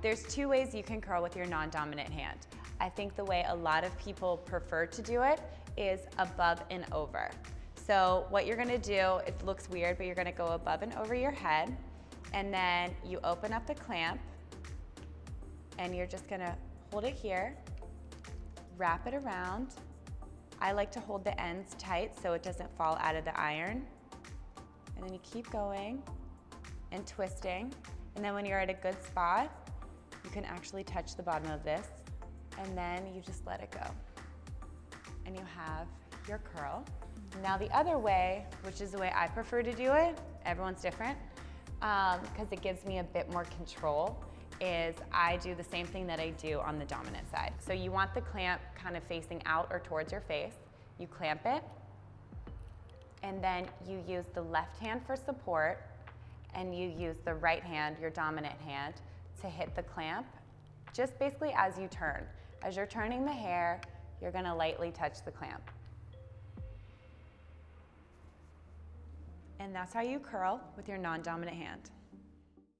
There's two ways you can curl with your non-dominant hand. I think the way a lot of people prefer to do it is above and over. So what you're gonna do, it looks weird, but you're gonna go above and over your head, and then you open up the clamp, and you're just gonna hold it here, wrap it around. I like to hold the ends tight so it doesn't fall out of the iron. And then you keep going and twisting. And then when you're at a good spot, you can actually touch the bottom of this, and then you just let it go. And you have your curl. Now the other way, which is the way I prefer to do it, everyone's different, because it gives me a bit more control, is I do the same thing that I do on the dominant side. So you want the clamp kind of facing out or towards your face. You clamp it, and then you use the left hand for support, and you use the right hand, your dominant hand, to hit the clamp, just basically as you turn. As you're turning the hair, you're gonna lightly touch the clamp. And that's how you curl with your non-dominant hand.